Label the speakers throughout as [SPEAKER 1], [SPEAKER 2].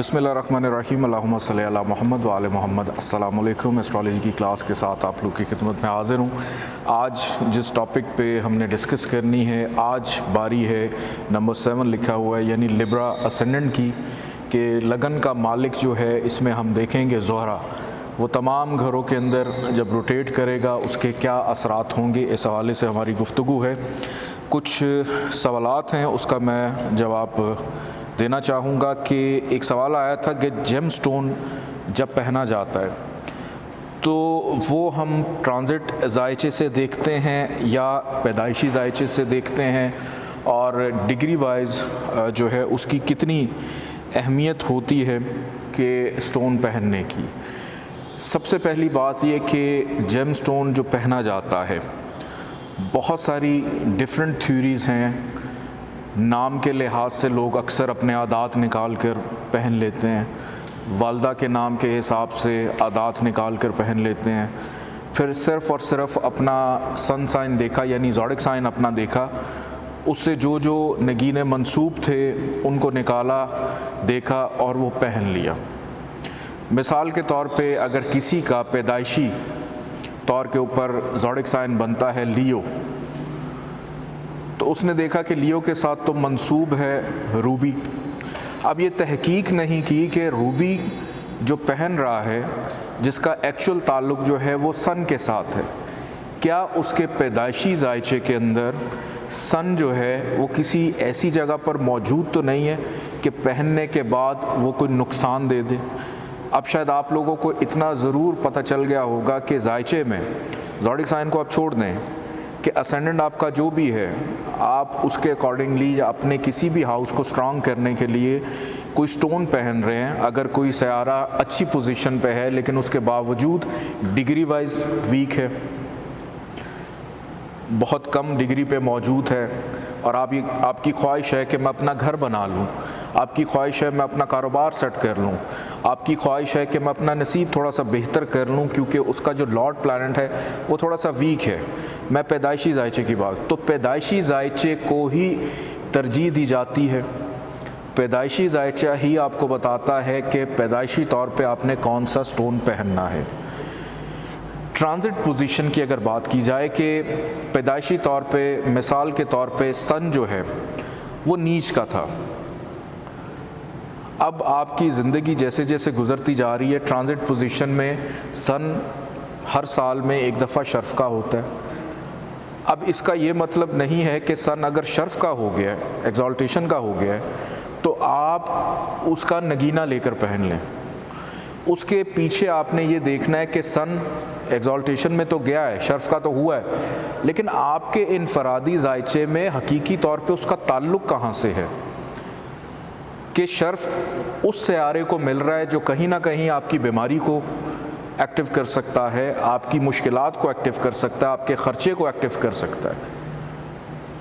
[SPEAKER 1] बिस्मिल्लाहिर्रहमानिर्रहीम अल्लाहुम्मा सल्ली अला मोहम्मद व आले मोहम्मद। अस्सलाम वालेकुम। एस्ट्रोलॉजी की क्लास के साथ आप लोग की खिदमत में हाज़िर हूँ। आज जिस टॉपिक पे हमने डिस्कस करनी है, आज बारी है नंबर 7 लिखा हुआ है यानी लिब्रा असेंडेंट की, कि लगन का मालिक जो है इसमें हम देखेंगे ज़ोहरा, वो तमाम घरों के अंदर जब रोटेट करेगा उसके क्या असरात होंगे, इस हवाले से हमारी गुफ्तगू है। कुछ सवालात हैं, उसका मैं जवाब देना चाहूँगा कि एक सवाल आया था कि जेम स्टोन जब पहना जाता है तो वो हम ट्रांजिट जायचे से देखते हैं या पैदाइशी जायचे से देखते हैं, और डिग्री वाइज जो है उसकी कितनी अहमियत होती है कि स्टोन पहनने की। सबसे पहली बात ये कि जेम स्टोन जो पहना जाता है, बहुत सारी डिफरेंट थ्योरीज़ हैं। नाम के लिहाज से लोग अक्सर अपने आदात निकाल कर पहन लेते हैं, वालदा के नाम के हिसाब से आदात निकाल कर पहन लेते हैं, फिर सिर्फ़ और सिर्फ अपना सन साइन देखा यानी ज़ोडिक साइन अपना देखा, उससे जो जो नगीने मंसूब थे उनको निकाला, देखा और वो पहन लिया। मिसाल के तौर पे अगर किसी का पैदाइशी तौर के ऊपर ज़ोडिक साइन बनता है लियो, तो उसने देखा कि लियो के साथ तो मंसूब है रूबी। अब ये तहकीक नहीं की कि रूबी जो पहन रहा है, जिसका एक्चुअल ताल्लुक़ जो है वो सन के साथ है, क्या उसके पैदाइशी जायचे के अंदर सन जो है वो किसी ऐसी जगह पर मौजूद तो नहीं है कि पहनने के बाद वो कोई नुकसान दे दे। अब शायद आप लोगों को इतना ज़रूर पता चल गया होगा कि जायचे में ज़ोडिक साइन को आप छोड़ दें कि असेंडेंट आपका जो भी है, आप उसके अकॉर्डिंगली या अपने किसी भी हाउस को स्ट्रांग करने के लिए कोई स्टोन पहन रहे हैं। अगर कोई सयारा अच्छी पोजीशन पे है लेकिन उसके बावजूद डिग्री वाइज वीक है, बहुत कम डिग्री पे मौजूद है, और आपकी ख्वाहिश है कि मैं अपना घर बना लूँ, आपकी ख्वाहिश है मैं अपना कारोबार सेट कर लूँ, आपकी ख्वाहिश है कि मैं अपना नसीब थोड़ा सा बेहतर कर लूँ क्योंकि उसका जो लॉर्ड प्लैनेट है वो थोड़ा सा वीक है। मैं पैदाइशी जायचे की बात, तो पैदाइशी जायचे को ही तरजीह दी जाती है। पैदाइशी जायचा ही आपको बताता है कि पैदाइशी तौर पे आपने कौन सा स्टोन पहनना है। ट्रांजिट पोजीशन की अगर बात की जाए कि पैदाइशी तौर पे, मिसाल के तौर पे सन जो है वो नीच का था। अब आपकी ज़िंदगी जैसे जैसे गुज़रती जा रही है, ट्रांजिट पोजीशन में सन हर साल में एक दफ़ा शर्फ़ का होता है। अब इसका ये मतलब नहीं है कि सन अगर शर्फ़ का हो गया है, एग्ज़ॉल्टेशन का हो गया है, तो आप उसका नगीना लेकर पहन लें। उसके पीछे आपने ये देखना है कि सन एग्ज़ॉल्टेशन में तो गया है, शर्फ़ का तो हुआ है, लेकिन आपके इनफरादी जायचे में हकीकी तौर पे उसका ताल्लुक़ कहाँ से है कि शर्फ़ उस सयारे को मिल रहा है जो कहीं ना कहीं आपकी बीमारी को एक्टिव कर सकता है, आपकी मुश्किलात को एक्टिव कर सकता है, आपके ख़र्चे को एक्टिव कर सकता है।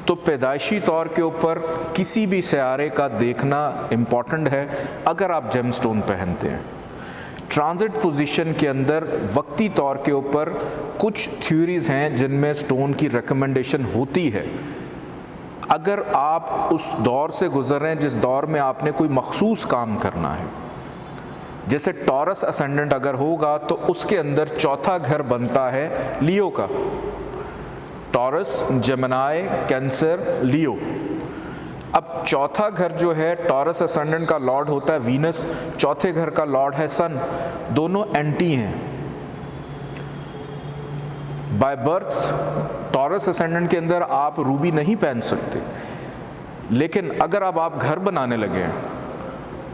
[SPEAKER 1] तो पैदाइशी तौर के ऊपर किसी भी सयारे का देखना इम्पॉर्टेंट है अगर आप जेम स्टोन पहनते हैं। ट्रांजिट पोजीशन के अंदर वक्ती तौर के ऊपर कुछ थ्योरीज़ हैं जिनमें स्टोन की रिकमेंडेशन होती है। अगर आप उस दौर से गुज़र रहे हैं जिस दौर में आपने कोई मखसूस काम करना है, जैसे टॉरस असेंडेंट अगर होगा तो उसके अंदर चौथा घर बनता है लियो का, टॉरस, जेमिनी, कैंसर, लियो। अब चौथा घर जो है टॉरस असेंडेंट का लॉर्ड होता है वीनस, चौथे घर का लॉर्ड है सन, दोनों एंटी हैं। बाय बर्थ टॉरस असेंडेंट के अंदर आप रूबी नहीं पहन सकते, लेकिन अगर अब आप घर बनाने लगे हैं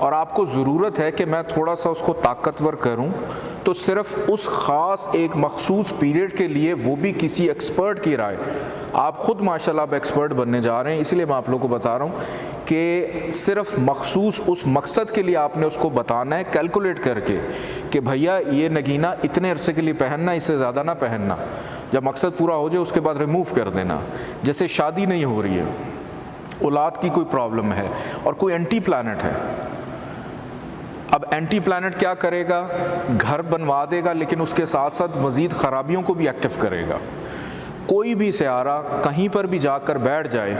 [SPEAKER 1] और आपको ज़रूरत है कि मैं थोड़ा सा उसको ताकतवर करूं, तो सिर्फ उस ख़ास एक मखसूस पीरियड के लिए, वो भी किसी एक्सपर्ट की राय, आप ख़ुद माशाल्लाह अब एक्सपर्ट बनने जा रहे हैं, इसलिए मैं आप लोगों को बता रहा हूँ कि सिर्फ मखसूस उस मकसद के लिए आपने उसको बताना है, कैलकुलेट करके कि भैया ये नगीना इतने अरसे के लिए पहनना, इससे ज़्यादा ना पहनना। जब मकसद पूरा हो जाए उसके बाद रिमूव कर देना। जैसे शादी नहीं हो रही है, औलाद की कोई प्रॉब्लम है और कोई एंटी प्लैनेट है, अब एंटी प्लैनेट क्या करेगा, घर बनवा देगा लेकिन उसके साथ साथ मज़ीद ख़राबियों को भी एक्टिव करेगा। कोई भी सयारा कहीं पर भी जाकर बैठ जाए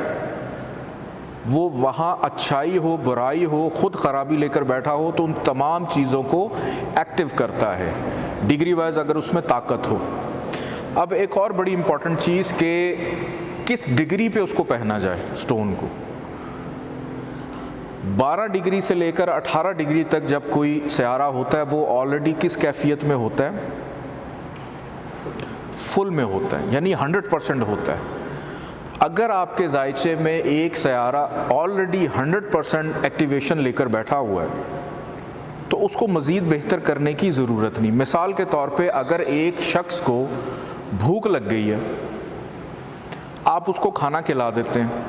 [SPEAKER 1] वो वहाँ अच्छाई हो, बुराई हो, ख़ुद ख़राबी लेकर बैठा हो तो उन तमाम चीज़ों को एक्टिव करता है, डिग्री वाइज अगर उसमें ताकत हो। अब एक और बड़ी इम्पॉर्टेंट चीज़ कि किस डिग्री पे उसको पहना जाए स्टोन को। 12 डिग्री से लेकर 18 डिग्री तक जब कोई सयारा होता है वो ऑलरेडी किस कैफियत में होता है? फुल में होता है, यानी 100% होता है। अगर आपके जायचे में एक सयारा ऑलरेडी 100% एक्टिवेशन लेकर बैठा हुआ है तो उसको मज़ीद बेहतर करने की ज़रूरत नहीं। मिसाल के तौर पे अगर एक शख्स को भूख लग गई है, आप उसको खाना खिला देते हैं,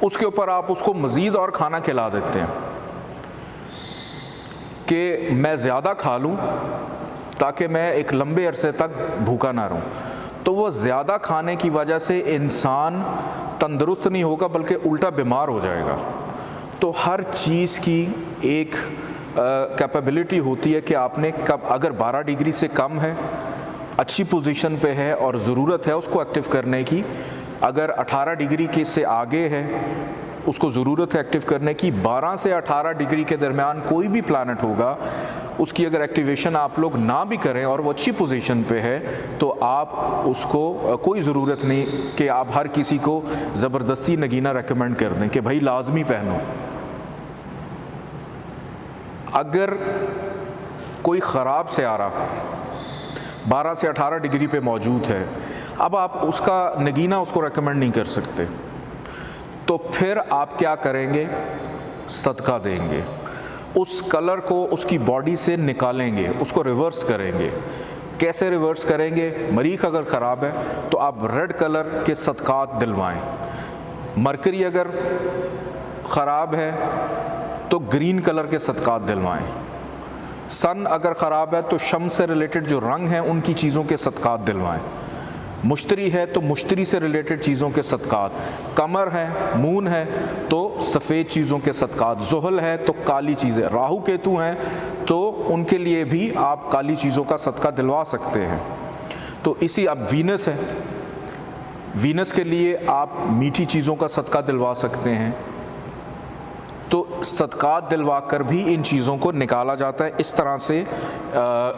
[SPEAKER 1] उसके ऊपर आप उसको मज़ीद और खाना खिला देते हैं कि मैं ज़्यादा खा लूँ ताकि मैं एक लंबे अरसे तक भूखा ना रहूँ, तो वो ज़्यादा खाने की वजह से इंसान तंदुरुस्त नहीं होगा बल्कि उल्टा बीमार हो जाएगा। तो हर चीज़ की एक कैपेबिलिटी होती है कि आपने कब, अगर 12 डिग्री से कम है, अच्छी पोजीशन पे है और ज़रूरत है उसको एक्टिव करने की, अगर 18 डिग्री के से आगे है उसको ज़रूरत है एक्टिव करने की, 12 से 18 डिग्री के दरमियान कोई भी प्लैनेट होगा उसकी अगर एक्टिवेशन आप लोग ना भी करें और वो अच्छी पोजीशन पे है तो आप उसको कोई ज़रूरत नहीं कि आप हर किसी को ज़बरदस्ती नगीना रेकमेंड कर दें कि भाई लाजमी पहनो। अगर कोई ख़राब सयारा 12 से 18 डिग्री पे मौजूद है, अब आप उसका नगीना उसको रेकमेंड नहीं कर सकते, तो फिर आप क्या करेंगे? सदका देंगे, उस कलर को उसकी बॉडी से निकालेंगे, उसको रिवर्स करेंगे। कैसे रिवर्स करेंगे? मरीख अगर ख़राब है तो आप रेड कलर के सदकात दिलवाएं। मरकरी अगर ख़राब है तो ग्रीन कलर के सदकात दिलवाएं। सन अगर ख़राब है तो शम्स से रिलेटेड जो रंग हैं उनकी चीज़ों के सदकात दिलवाएं। मुश्तरी है तो मुश्तरी से रिलेटेड चीज़ों के सदकात, कमर है, मून है तो सफ़ेद चीज़ों के सदकात, ज़ुहल है तो काली चीज़ें, राहु केतु हैं तो उनके लिए भी आप काली चीज़ों का सदका दिलवा सकते हैं। तो इसी, अब वीनस है, वीनस के लिए आप मीठी चीज़ों का सदका दिलवा सकते हैं। तो सदकात दिलवा कर भी इन चीज़ों को निकाला जाता है। इस तरह से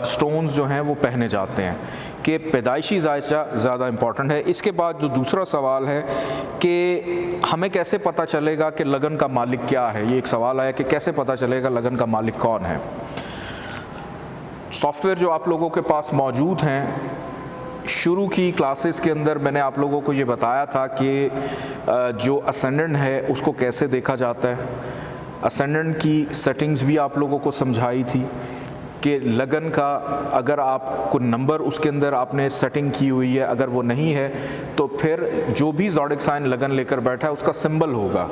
[SPEAKER 1] स्टोन्स जो हैं वो पहने जाते हैं कि पैदाइशी जायचा ज़्यादा इम्पॉर्टेंट है। इसके बाद जो दूसरा सवाल है कि हमें कैसे पता चलेगा कि लगन का मालिक क्या है। ये एक सवाल आया कि कैसे पता चलेगा लगन का मालिक कौन है। सॉफ्टवेयर जो आप लोगों के पास मौजूद हैं, शुरू की क्लासेस के अंदर मैंने आप लोगों को ये बताया था कि जो असेंडेंट है उसको कैसे देखा जाता है। असेंडेंट की सेटिंग्स भी आप लोगों को समझाई थी कि लगन का अगर आप कोई नंबर उसके अंदर आपने सेटिंग की हुई है, अगर वो नहीं है तो फिर जो भी ज़ोडिक साइन लगन लेकर बैठा है उसका सिंबल होगा।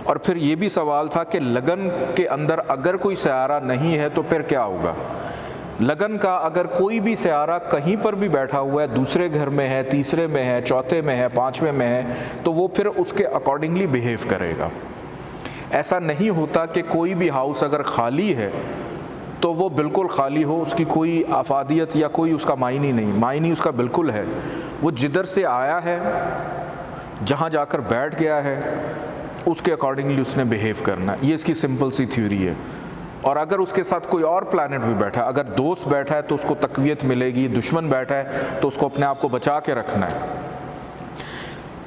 [SPEAKER 1] और फिर ये भी सवाल था कि लगन के अंदर अगर कोई सयारा नहीं है तो फिर क्या होगा। लगन का अगर कोई भी सयारा कहीं पर भी बैठा हुआ है, दूसरे घर में है, तीसरे में है, चौथे में है, पाँचवें में है, तो वो फिर उसके अकॉर्डिंगली बिहेव करेगा। ऐसा नहीं होता कि कोई भी हाउस अगर खाली है तो वो बिल्कुल खाली हो, उसकी कोई अफादियत या कोई उसका मायनी नहीं, मायनी उसका बिल्कुल है। वो जिधर से आया है, जहाँ जाकर बैठ गया है, उसके अकॉर्डिंगली उसने बिहेव करना है। ये इसकी सिंपल सी थ्योरी है। और अगर उसके साथ कोई और प्लैनेट भी बैठा है, अगर दोस्त बैठा है तो उसको तकवीयत मिलेगी, दुश्मन बैठा है तो उसको अपने आप को बचा के रखना है।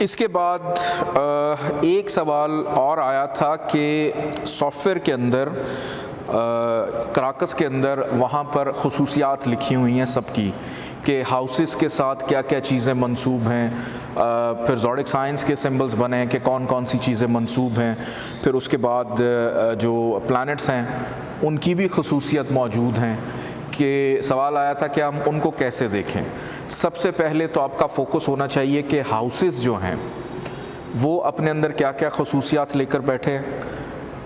[SPEAKER 1] इसके बाद एक सवाल और आया था कि सॉफ्टवेयर के अंदर कराकस के अंदर वहाँ पर खुसूसियात लिखी हुई हैं सबकी कि हाउसेस के साथ क्या क्या चीज़ें मंसूब हैं, फिर ज़ोडिक साइंस के सिंबल्स बने हैं कि कौन कौन सी चीज़ें मंसूब हैं, फिर उसके बाद जो प्लैनेट्स हैं उनकी भी खुसूसियत मौजूद हैं कि सवाल आया था कि हम उनको कैसे देखें। सबसे पहले तो आपका फोकस होना चाहिए कि हाउसेस जो हैं वो अपने अंदर क्या क्या खुसूसियात लेकर बैठे हैं।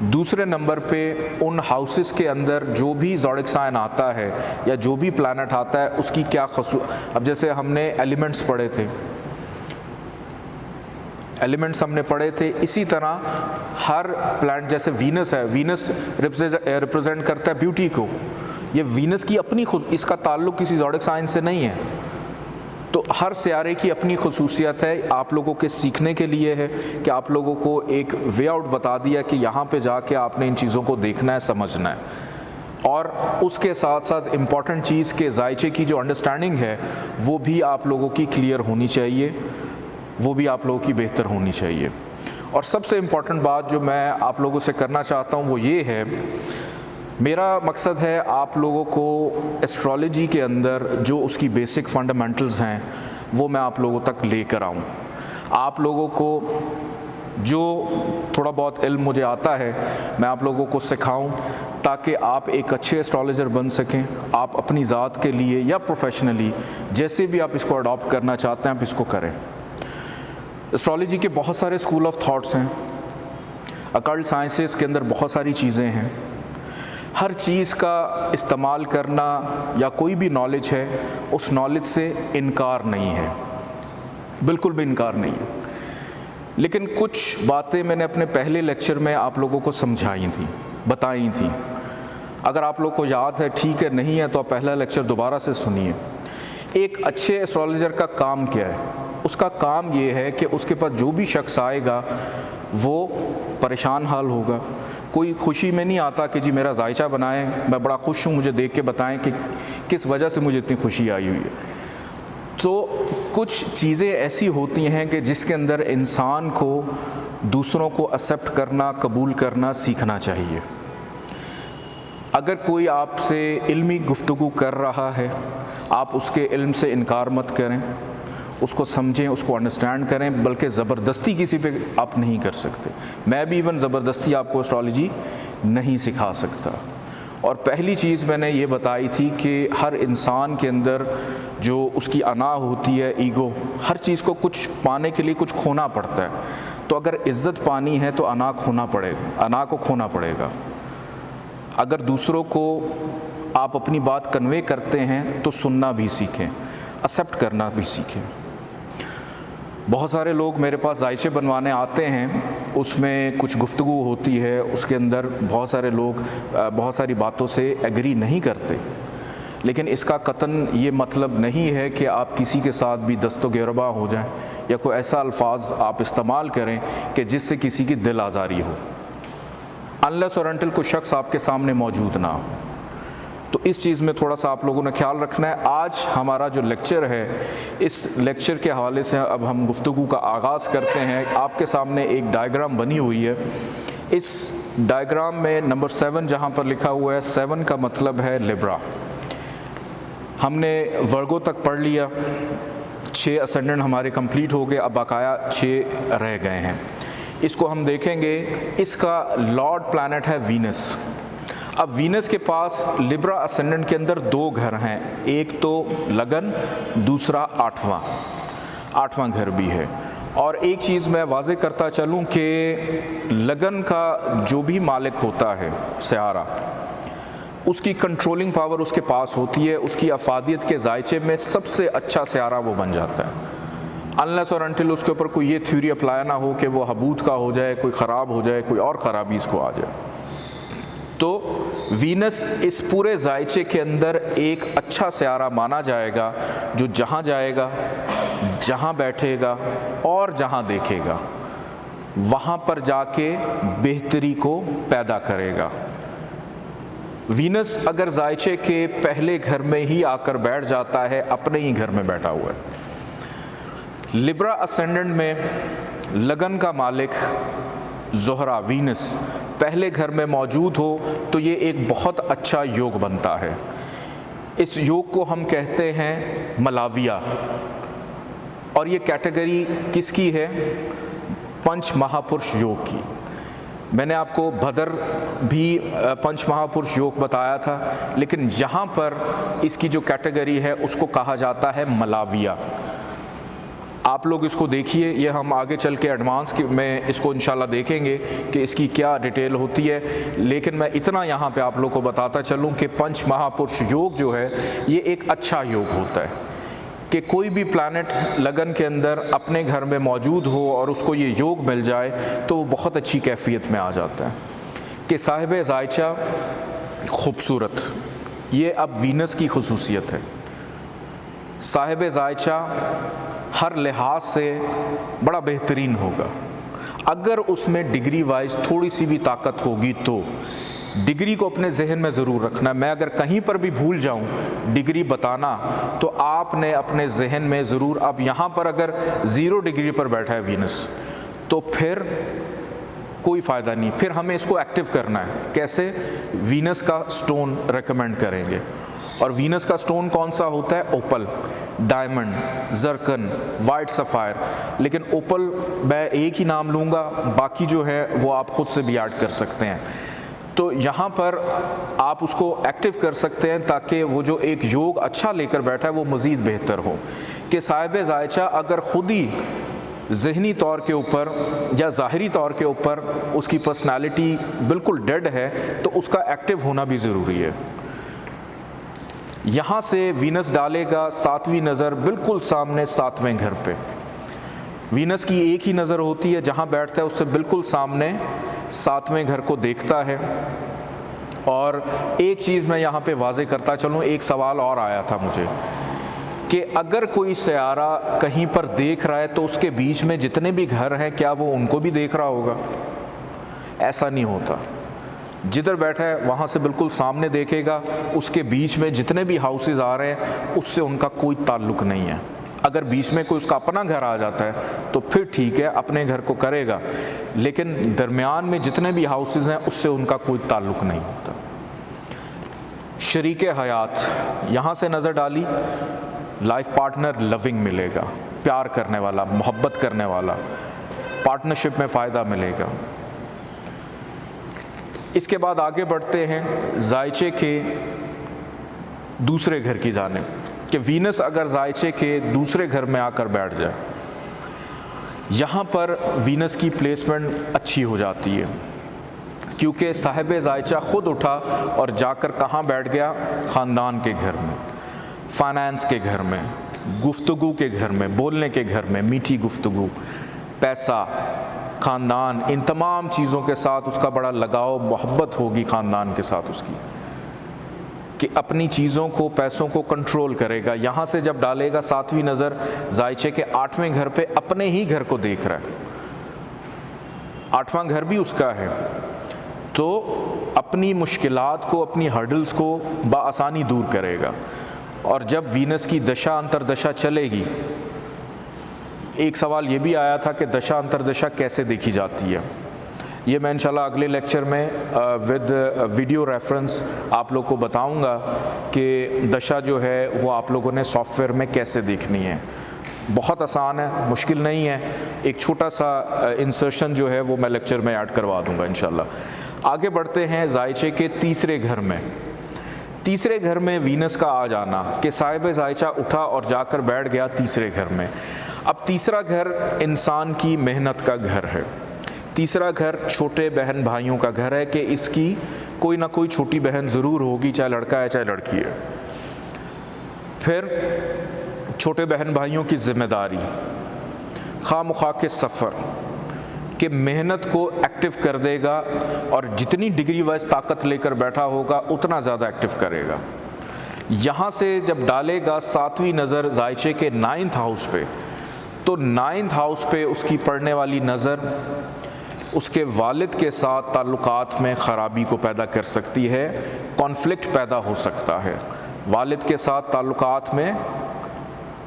[SPEAKER 1] दूसरे नंबर पे उन हाउसेस के अंदर जो भी ज़ोडिक साइन आता है या जो भी प्लैनेट आता है उसकी क्या अब जैसे हमने एलिमेंट्स पढ़े थे, एलिमेंट्स हमने पढ़े थे, इसी तरह हर प्लैनेट, जैसे वीनस है, वीनस रिप्रेजेंट करता है ब्यूटी को। ये वीनस की अपनी इसका ताल्लुक़ किसी ज़ोडिक साइन से नहीं है। तो हर सियारे की अपनी खुसूसियत है, आप लोगों के सीखने के लिए है कि आप लोगों को एक वे आउट बता दिया कि यहाँ पे जाके आपने इन चीज़ों को देखना है, समझना है। और उसके साथ साथ इम्पॉर्टेंट चीज़ के जायचे की जो अंडरस्टैंडिंग है वो भी आप लोगों की क्लियर होनी चाहिए, वो भी आप लोगों की बेहतर होनी चाहिए। और सबसे इम्पॉर्टेंट बात जो मैं आप लोगों से करना चाहता हूँ वो ये है, मेरा मकसद है आप लोगों को एस्ट्रोलॉजी के अंदर जो उसकी बेसिक फंडामेंटल्स हैं वो मैं आप लोगों तक लेकर आऊँ। आप लोगों को जो थोड़ा बहुत इल्म मुझे आता है मैं आप लोगों को सिखाऊं ताकि आप एक अच्छे एस्ट्रोलॉजर बन सकें। आप अपनी ज़ात के लिए या प्रोफेशनली जैसे भी आप इसको अडॉप्ट करना चाहते हैं आप इसको करें। एस्ट्रोलॉजी के बहुत सारे स्कूल ऑफ थॉट्स हैं, अकल्ट साइंसेस के अंदर बहुत सारी चीज़ें हैं। हर चीज़ का इस्तेमाल करना या कोई भी नॉलेज है उस नॉलेज से इनकार नहीं है, बिल्कुल भी इनकार नहीं है। लेकिन कुछ बातें मैंने अपने पहले लेक्चर में आप लोगों को समझाई थी, बताई थी। अगर आप लोग को याद है ठीक है, नहीं है तो आप पहला लेक्चर दोबारा से सुनिए। एक अच्छे एस्ट्रोलॉजर का काम क्या है? उसका काम ये है कि उसके पास जो भी शख्स आएगा वो परेशान हाल होगा। कोई खुशी में नहीं आता कि जी मेरा जायचा बनाएं, मैं बड़ा खुश हूँ, मुझे देख के बताएं कि किस वजह से मुझे इतनी खुशी आई हुई है। तो कुछ चीज़ें ऐसी होती हैं कि जिसके अंदर इंसान को दूसरों को एक्सेप्ट करना, कबूल करना सीखना चाहिए। अगर कोई आपसे इल्मी गुफ्तगू कर रहा है आप उसके इल्म से इनकार मत करें, उसको समझें, उसको अंडरस्टैंड करें, बल्कि ज़बरदस्ती किसी पे आप नहीं कर सकते। मैं भी इवन ज़बरदस्ती आपको एस्ट्रोलॉजी नहीं सिखा सकता। और पहली चीज़ मैंने ये बताई थी कि हर इंसान के अंदर जो उसकी अना होती है, ईगो, हर चीज़ को कुछ पाने के लिए कुछ खोना पड़ता है। तो अगर इज़्ज़त पानी है तो अना खोना पड़ेगा, अना को खोना पड़ेगा। अगर दूसरों को आप अपनी बात कन्वे करते हैं तो सुनना भी सीखें, एक्सेप्ट करना भी सीखें। बहुत सारे लोग मेरे पास जायचे बनवाने आते हैं, उसमें कुछ गुफ्तगू होती है, उसके अंदर बहुत सारे लोग बहुत सारी बातों से एग्री नहीं करते। लेकिन इसका कतन ये मतलब नहीं है कि आप किसी के साथ भी दस्तगिरबा हो जाएं या कोई ऐसा अल्फाज आप इस्तेमाल करें कि जिससे किसी की दिल आज़ारी हो, अनलेस और अनटिल कोई शख्स आपके सामने मौजूद ना हो। तो इस चीज़ में थोड़ा सा आप लोगों ने ख्याल रखना है। आज हमारा जो लेक्चर है, इस लेक्चर के हवाले से अब हम गुफ्तगू का आगाज़ करते हैं। आपके सामने एक डायग्राम बनी हुई है। इस डायग्राम में नंबर 7 जहाँ पर लिखा हुआ है, 7 का मतलब है लिब्रा। हमने वर्गो तक पढ़ लिया, 6 असेंडेंट हमारे कंप्लीट हो गए, अब बकाया 6 रह गए हैं। इसको हम देखेंगे। इसका लॉर्ड प्लैनेट है वीनस। अब वीनस के पास लिब्रा असेंडेंट के अंदर 2 घर हैं, एक तो लगन, दूसरा आठवां घर भी है। और एक चीज़ मैं वाज़े करता चलूँ कि लगन का जो भी मालिक होता है सियारा, उसकी कंट्रोलिंग पावर उसके पास होती है, उसकी अफादियत के जायचे में सबसे अच्छा सियारा वो बन जाता है। अनलेस और अनटिल उसके ऊपर कोई ये थ्योरी अप्लाई ना हो कि वो हबूत का हो जाए, कोई ख़राब हो जाए, कोई और ख़राबी इसको आ जाए। तो वीनस इस पूरे जायचे के अंदर एक अच्छा सियारा माना जाएगा जो जहाँ जाएगा, जहाँ बैठेगा और जहाँ देखेगा वहाँ पर जाके बेहतरी को पैदा करेगा। वीनस अगर जायचे के पहले घर में ही आकर बैठ जाता है, अपने ही घर में बैठा हुआ है। लिब्रा असेंडेंट में लगन का मालिक ज़ोहरा, वीनस पहले घर में मौजूद हो तो ये एक बहुत अच्छा योग बनता है। इस योग को हम कहते हैं मलाविया। और ये कैटेगरी किसकी है? पंच महापुरुष योग की। मैंने आपको भदर भी पंच महापुरुष योग बताया था, लेकिन यहाँ पर इसकी जो कैटेगरी है उसको कहा जाता है मलाविया। आप लोग इसको देखिए, ये हम आगे चल के एडवांस में इसको इंशाल्लाह देखेंगे कि इसकी क्या डिटेल होती है। लेकिन मैं इतना यहाँ पे आप लोग को बताता चलूँ कि पंच महापुरुष योग जो है ये एक अच्छा योग होता है कि कोई भी प्लैनेट लगन के अंदर अपने घर में मौजूद हो और उसको ये योग मिल जाए तो वो बहुत अच्छी कैफियत में आ जाता है कि साहिब जायचा खूबसूरत। ये अब वीनस की खुसूसियत है। साहिब ज़ायचा हर लिहाज से बड़ा बेहतरीन होगा। अगर उसमें डिग्री वाइज थोड़ी सी भी ताकत होगी तो डिग्री को अपने जहन में ज़रूर रखना। मैं अगर कहीं पर भी भूल जाऊं डिग्री बताना तो आपने अपने जहन में ज़रूर, अब यहाँ पर अगर 0 डिग्री पर बैठा है वीनस तो फिर कोई फ़ायदा नहीं, फिर हमें इसको एक्टिव करना है। कैसे? वीनस का स्टोन रेकमेंड करेंगे। और वीनस का स्टोन कौन सा होता है? ओपल, डायमंड, जरकन, वाइट सफ़ायर। लेकिन ओपल मैं एक ही नाम लूँगा, बाकी जो है वो आप ख़ुद से भी ऐड कर सकते हैं। तो यहाँ पर आप उसको एक्टिव कर सकते हैं ताकि वो जो एक योग अच्छा लेकर बैठा है वो मज़ीद बेहतर हो। कि साहिब ज़ायचा अगर ख़ुद ही ज़हनी तौर के ऊपर या ज़ाहिरी तौर के ऊपर उसकी पर्सनालिटी बिल्कुल डेड है तो उसका एक्टिव होना भी ज़रूरी है। यहाँ से वीनस डालेगा 7वीं नज़र बिल्कुल सामने 7वें घर पे। वीनस की एक ही नज़र होती है, जहाँ बैठता है उससे बिल्कुल सामने 7वें घर को देखता है। और एक चीज़ मैं यहाँ पे वाज़े करता चलूँ, एक सवाल और आया था मुझे कि अगर कोई सयारा कहीं पर देख रहा है तो उसके बीच में जितने भी घर हैं क्या वो उनको भी देख रहा होगा? ऐसा नहीं होता। जिधर बैठा है वहाँ से बिल्कुल सामने देखेगा, उसके बीच में जितने भी हाउसेस आ रहे हैं उससे उनका कोई ताल्लुक़ नहीं है। अगर बीच में कोई उसका अपना घर आ जाता है तो फिर ठीक है, अपने घर को करेगा, लेकिन दरमियान में जितने भी हाउसेस हैं उससे उनका कोई ताल्लुक़ नहीं होता। शरीके हयात, यहाँ से नज़र डाली, लाइफ पार्टनर लविंग मिलेगा, प्यार करने वाला, मोहब्बत करने वाला, पार्टनरशिप में फ़ायदा मिलेगा। इसके बाद आगे बढ़ते हैं ज़ायचे के दूसरे घर की जानिब कि वीनस अगर ज़ायचे के दूसरे घर में आकर बैठ जाए, यहाँ पर वीनस की प्लेसमेंट अच्छी हो जाती है क्योंकि साहिब ज़ायचा ख़ुद उठा और जाकर कहाँ बैठ गया? ख़ानदान के घर में, फाइनेंस के घर में, गुफ्तगू के घर में, बोलने के घर में, मीठी गुफ्तगू, पैसा, ख़ानदान, इन तमाम चीज़ों के साथ उसका बड़ा लगाव, मोहब्बत होगी ख़ानदान के साथ उसकी, कि अपनी चीज़ों को, पैसों को कंट्रोल करेगा। यहाँ से जब डालेगा 7वीं नज़र ज़ायचे के 8वें घर पे, अपने ही घर को देख रहा है, 8वां घर भी उसका है, तो अपनी मुश्किलात को, अपनी हर्डल्स को बआसानी दूर करेगा। और जब वीनस की दशा अंतरदशा चलेगी, एक सवाल ये भी आया था कि दशा अंतरदशा कैसे देखी जाती है, ये मैं इंशाल्लाह अगले लेक्चर में विद वीडियो रेफरेंस आप लोग को बताऊंगा कि दशा जो है वो आप लोगों ने सॉफ्टवेयर में कैसे देखनी है। बहुत आसान है, मुश्किल नहीं है। एक छोटा सा इंसर्शन जो है वो मैं लेक्चर में ऐड करवा दूंगा इंशाल्लाह। आगे बढ़ते हैं ज़ायचे के तीसरे घर में। तीसरे घर में वीनस का आ जाना कि साहिब ज़ायचा उठा और जाकर बैठ गया तीसरे घर में। अब तीसरा घर इंसान की मेहनत का घर है, तीसरा घर छोटे बहन भाइयों का घर है कि इसकी कोई ना कोई छोटी बहन ज़रूर होगी, चाहे लड़का है चाहे लड़की है। फिर छोटे बहन भाइयों की ज़िम्मेदारी, खामख्वाह के सफ़र कि मेहनत को एक्टिव कर देगा और जितनी डिग्री वाइज ताकत लेकर बैठा होगा उतना ज़्यादा एक्टिव करेगा। यहाँ से जब डालेगा 7वीं नज़र ज़ायचे के 9th हाउस पे, तो 9th हाउस पे उसकी पड़ने वाली नज़र उसके वालिद के साथ ताल्लुकात में ख़राबी को पैदा कर सकती है, कॉन्फ्लिक्ट पैदा हो सकता है। वालिद के साथ ताल्लुकात में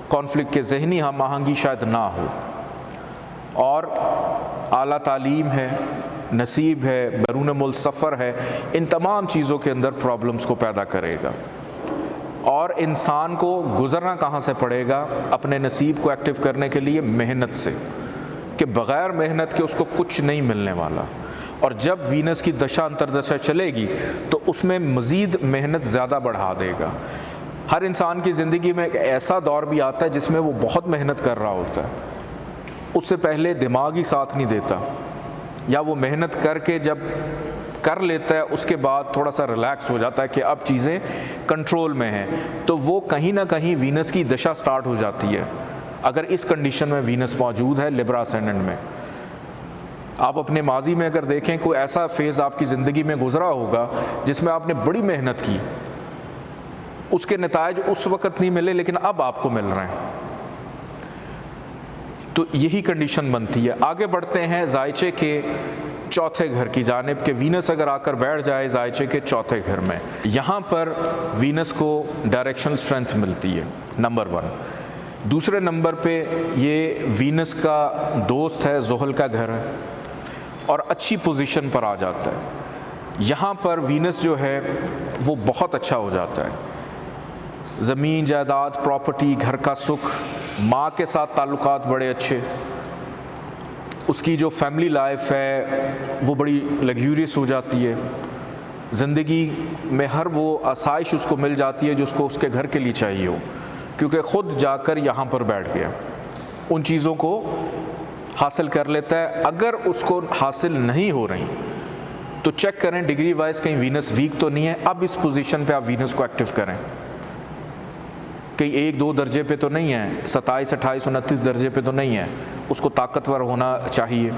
[SPEAKER 1] कॉन्फ्लिक्ट के ज़हनी हम आहंगी शायद ना हो, और आला तालीम है, नसीब है, बैरून मुल्क सफ़र है, इन तमाम चीज़ों के अंदर प्रॉब्लम्स को पैदा करेगा। और इंसान को गुज़रना कहाँ से पड़ेगा अपने नसीब को एक्टिव करने के लिए? मेहनत से, कि बग़ैर मेहनत के उसको कुछ नहीं मिलने वाला। और जब वीनस की दशा अंतरदशा चलेगी तो उसमें मज़ीद मेहनत ज़्यादा बढ़ा देगा। हर इंसान की ज़िंदगी में एक ऐसा दौर भी आता है जिसमें वो बहुत मेहनत कर रहा होता है, उससे पहले दिमाग ही साथ नहीं देता, या वो मेहनत करके जब कर लेता है उसके बाद थोड़ा सा रिलैक्स हो जाता है कि अब चीज़ें कंट्रोल में हैं, तो वो कहीं ना कहीं वीनस की दशा स्टार्ट हो जाती है। अगर इस कंडीशन में वीनस मौजूद है लिब्रा असेंडेंट में, आप अपने माजी में अगर देखें कोई ऐसा फेज़ आपकी ज़िंदगी में गुज़रा होगा जिसमें आपने बड़ी मेहनत की, उसके नतायज उस वक़्त नहीं मिले लेकिन अब आपको मिल रहे हैं। तो यही कंडीशन बनती है। आगे बढ़ते हैं जायचे के चौथे घर की जानिब के वीनस अगर आकर बैठ जाए जायचे के चौथे घर में, यहाँ पर वीनस को डायरेक्शनल स्ट्रेंथ मिलती है, नंबर 1। दूसरे नंबर पे ये वीनस का दोस्त है, ज़ुहल का घर है और अच्छी पोजीशन पर आ जाता है। यहाँ पर वीनस जो है वो बहुत अच्छा हो जाता है। ज़मीन जायदाद, प्रॉपर्टी, घर का सुख, माँ के साथ ताल्लुकात बड़े अच्छे, उसकी जो फैमिली लाइफ है वो बड़ी लग्जूरियस हो जाती है, ज़िंदगी में हर वो आसाइश उसको मिल जाती है जो उसको उसके घर के लिए चाहिए हो, क्योंकि ख़ुद जाकर यहाँ पर बैठ गया, उन चीज़ों को हासिल कर लेता है। अगर उसको हासिल नहीं हो रही तो चेक करें डिग्री वाइज कहीं वीनस वीक तो नहीं है। अब इस पोजीशन पे आप वीनस को एक्टिव करें, कहीं 1-2 दर्जे पे तो नहीं है, 27, 28, 29 दर्जे पे तो नहीं है, उसको ताकतवर होना चाहिए।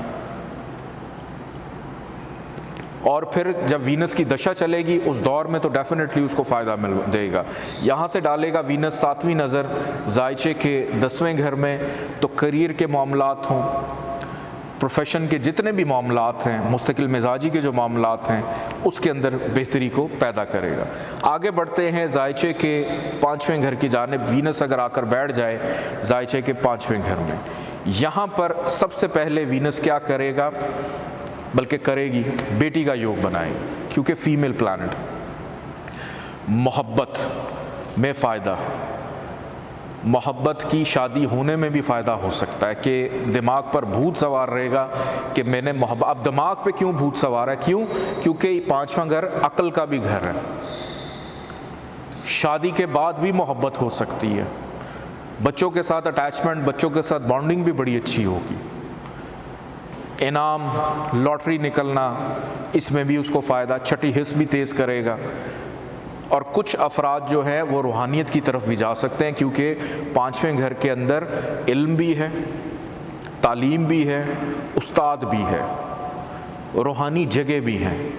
[SPEAKER 1] और फिर जब वीनस की दशा चलेगी उस दौर में तो डेफिनेटली उसको फ़ायदा मिल देगा। यहाँ से डालेगा वीनस 7वीं नज़र जायचे के 10वें घर में, तो करियर के मामलात हों, प्रोफेशन के जितने भी मामलात हैं, मुस्तकिल मिजाजी के जो मामलात हैं, उसके अंदर बेहतरी को पैदा करेगा। आगे बढ़ते हैं जायचे के 5वें घर की जानिब। वीनस अगर आकर बैठ जाए जायचे के 5वें घर में, यहाँ पर सबसे पहले वीनस क्या करेगा, बल्कि करेगी, बेटी का योग बनाएगी, क्योंकि फीमेल प्लैनेट। मोहब्बत में फ़ायदा, मोहब्बत की शादी होने में भी फ़ायदा हो सकता है कि दिमाग पर भूत सवार रहेगा कि मैंने मोहब्बत। अब दिमाग पे क्यों भूत सवार है? क्यों? क्योंकि 5वां घर अक्ल का भी घर है। शादी के बाद भी मोहब्बत हो सकती है, बच्चों के साथ अटैचमेंट, बच्चों के साथ बॉन्डिंग भी बड़ी अच्छी होगी। इनाम, लॉटरी निकलना, इसमें भी उसको फ़ायदा, छठी हिस्स भी तेज़ करेगा। और कुछ अफराद जो है वो रूहानियत की तरफ भी जा सकते हैं, क्योंकि 5वें घर के अंदर इल्म भी है, तालीम भी है, उस्ताद भी है, रूहानी जगह भी हैं।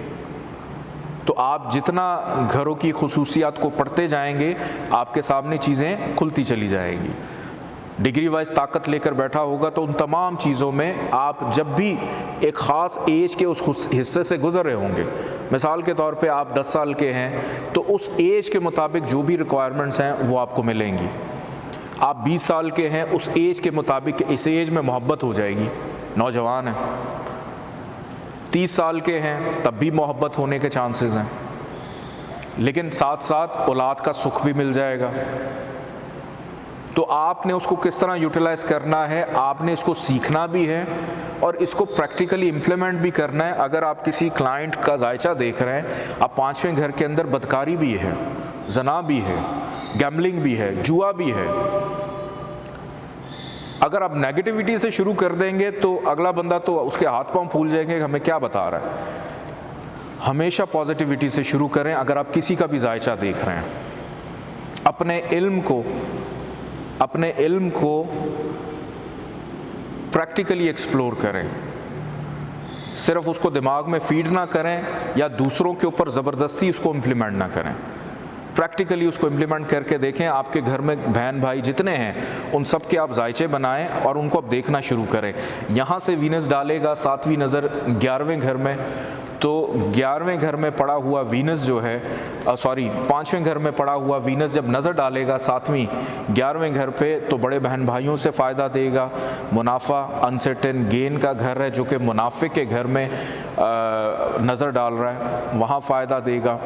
[SPEAKER 1] तो आप जितना घरों की खुसूसियात को पढ़ते जाएंगे आपके सामने चीज़ें खुलती चली जाएंगी। डिग्री वाइज ताकत लेकर बैठा होगा तो उन तमाम चीज़ों में आप जब भी एक ख़ास एज के उस हिस्से से गुज़र रहे होंगे, मिसाल के तौर पे आप 10 साल के हैं तो उस एज के मुताबिक जो भी रिक्वायरमेंट्स हैं वो आपको मिलेंगी। आप 20 साल के हैं, उस एज के मुताबिक इस एज में मोहब्बत हो जाएगी, नौजवान हैं। 30 साल के हैं तब भी मोहब्बत होने के चांसेस हैं, लेकिन साथ साथ औलाद का सुख भी मिल जाएगा। तो आपने उसको किस तरह यूटिलाइज़ करना है, आपने इसको सीखना भी है और इसको प्रैक्टिकली इम्प्लीमेंट भी करना है। अगर आप किसी क्लाइंट का जायचा देख रहे हैं, आप 5वें घर के अंदर बदकारी भी है, जना भी है, गैम्बलिंग भी है, जुआ भी है, अगर आप नेगेटिविटी से शुरू कर देंगे तो अगला बंदा तो उसके हाथ पांव फूल जाएंगे कि हमें क्या बता रहा है। हमेशा पॉजिटिविटी से शुरू करें। अगर आप किसी का भी जायचा देख रहे हैं, अपने इल्म को प्रैक्टिकली एक्सप्लोर करें, सिर्फ उसको दिमाग में फीड ना करें या दूसरों के ऊपर ज़बरदस्ती उसको इम्प्लीमेंट ना करें। प्रैक्टिकली उसको इम्प्लीमेंट करके देखें। आपके घर में बहन भाई जितने हैं उन सब के आप जायचे बनाएं और उनको अब देखना शुरू करें। यहाँ से वीनस डालेगा 7वीं नज़र 11वें घर में, तो 11वें घर में पड़ा हुआ वीनस जो है 5वें घर में पड़ा हुआ वीनस जब नज़र डालेगा 7वीं 11वें घर पे, तो बड़े बहन भाइयों से फ़ायदा देगा। मुनाफा, अनसर्टेन गेन का घर है जो कि मुनाफे के घर में नज़र डाल रहा है, वहाँ फ़ायदा देगा।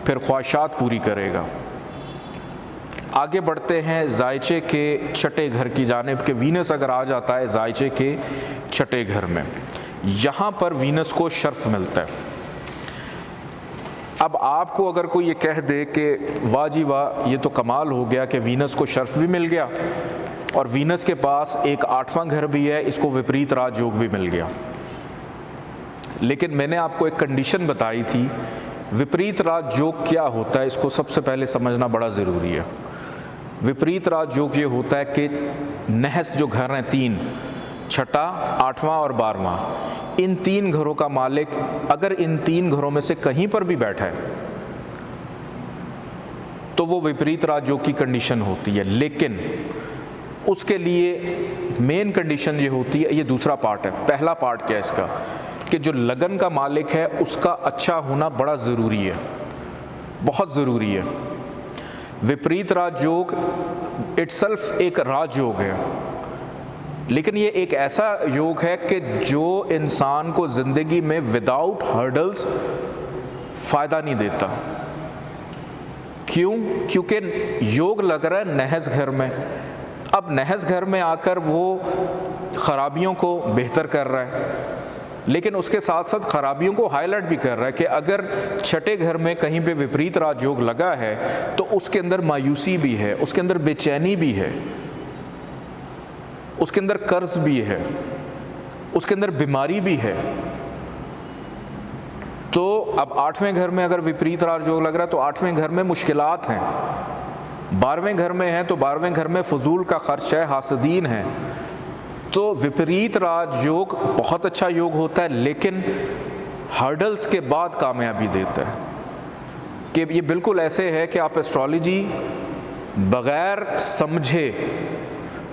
[SPEAKER 1] फिर ख्वाहिशात पूरी करेगा। आगे बढ़ते हैं जायचे के छठे घर की जानिब के। वीनस अगर आ जाता है जायचे के छठे घर में, यहाँ पर वीनस को शर्फ मिलता है। अब आपको अगर कोई ये कह दे कि वाह जी वाह, ये तो कमाल हो गया कि वीनस को शर्फ भी मिल गया और वीनस के पास एक 8वां घर भी है, इसको विपरीत राजयोग भी मिल गया, लेकिन मैंने आपको एक कंडीशन बताई थी। विपरीत राजयोग क्या होता है, इसको सबसे पहले समझना बड़ा ज़रूरी है। विपरीत राजयोग ये होता है कि नहस जो घर हैं 3, छठा, 8वां और 12वां, इन 3 घरों का मालिक अगर इन 3 घरों में से कहीं पर भी बैठा है तो वो विपरीत राजयोग की कंडीशन होती है। लेकिन उसके लिए मेन कंडीशन ये होती है, ये दूसरा पार्ट है। पहला पार्ट क्या है इसका, कि जो लगन का मालिक है उसका अच्छा होना बड़ा ज़रूरी है, बहुत ज़रूरी है। विपरीत राजयोग इटसेल्फ एक राजयोग है, लेकिन ये एक ऐसा योग है कि जो इंसान को ज़िंदगी में विदाउट हर्डल्स फ़ायदा नहीं देता। क्यों? क्योंकि योग लग रहा है नहस घर में। अब नहस घर में आकर वो ख़राबियों को बेहतर कर रहा है, लेकिन उसके साथ साथ ख़राबियों को हाईलाइट भी कर रहा है कि अगर छठे घर में कहीं पे विपरीत राजयोग लगा है तो उसके अंदर मायूसी भी है, उसके अंदर बेचैनी भी है, उसके अंदर कर्ज भी है, उसके अंदर बीमारी भी है। तो अब 8वें घर में अगर विपरीत राजयोग लग रहा है तो 8वें घर में मुश्किलात हैं। 12वें घर में है तो 12वें घर में फजूल का खर्च है, हासदीन है। तो विपरीत राजयोग बहुत अच्छा योग होता है, लेकिन हर्डल्स के बाद कामयाबी देता है। कि ये बिल्कुल ऐसे है कि आप एस्ट्रोलॉजी बग़ैर समझे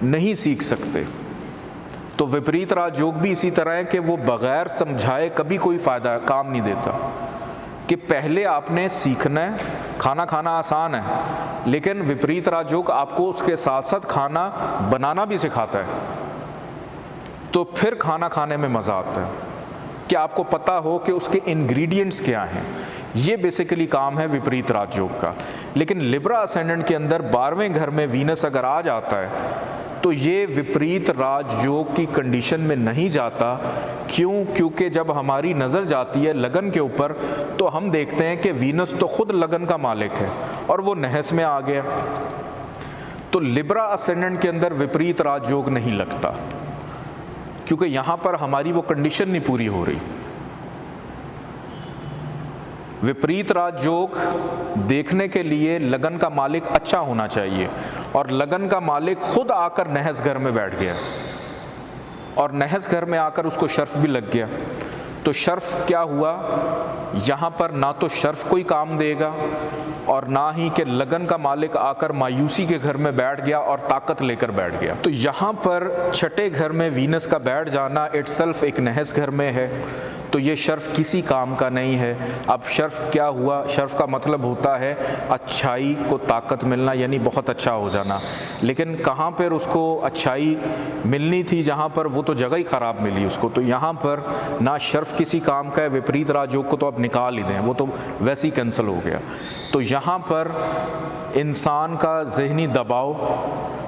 [SPEAKER 1] नहीं सीख सकते। तो विपरीत राजयोग भी इसी तरह है कि वो बग़ैर समझाए कभी कोई फ़ायदा काम नहीं देता। कि पहले आपने सीखना है, खाना खाना आसान है, लेकिन विपरीत राजयोग आपको उसके साथ साथ खाना बनाना भी सिखाता है। तो फिर खाना खाने में मज़ा आता है कि आपको पता हो कि उसके इंग्रेडिएंट्स क्या हैं। ये बेसिकली काम है विपरीत राजयोग का। लेकिन लिब्रा असेंडेंट के अंदर 12वें घर में वीनस अगर आ जाता है तो ये विपरीत राजयोग की कंडीशन में नहीं जाता। क्यों? क्योंकि जब हमारी नज़र जाती है लगन के ऊपर तो हम देखते हैं कि वीनस तो खुद लगन का मालिक है और वो नहस में आ गया। तो लिब्रा असेंडेंट के अंदर विपरीत राजयोग नहीं लगता, क्योंकि यहाँ पर हमारी वो कंडीशन नहीं पूरी हो रही। विपरीत राजयोग देखने के लिए लगन का मालिक अच्छा होना चाहिए, और लगन का मालिक खुद आकर नहस घर में बैठ गया और नहस घर में आकर उसको शर्फ भी लग गया। तो शर्फ क्या हुआ, यहाँ पर ना तो शर्फ कोई काम देगा और ना ही कि लगन का मालिक आकर मायूसी के घर में बैठ गया और ताकत लेकर बैठ गया। तो यहाँ पर छठे घर में वीनस का बैठ जाना इटसेल्फ एक नहस घर में है, तो ये शर्फ किसी काम का नहीं है। अब शर्फ क्या हुआ, शर्फ का मतलब होता है अच्छाई को ताकत मिलना, यानी बहुत अच्छा हो जाना। लेकिन कहाँ पर उसको अच्छाई मिलनी थी, जहाँ पर वो तो जगह ही ख़राब मिली उसको। तो यहाँ पर ना शर्फ किसी काम का है, विपरीत राजयोग को तो अब निकाल ही दें, वो तो वैसे ही कैंसिल हो गया। तो यहाँ पर इंसान का ज़हनी दबाव,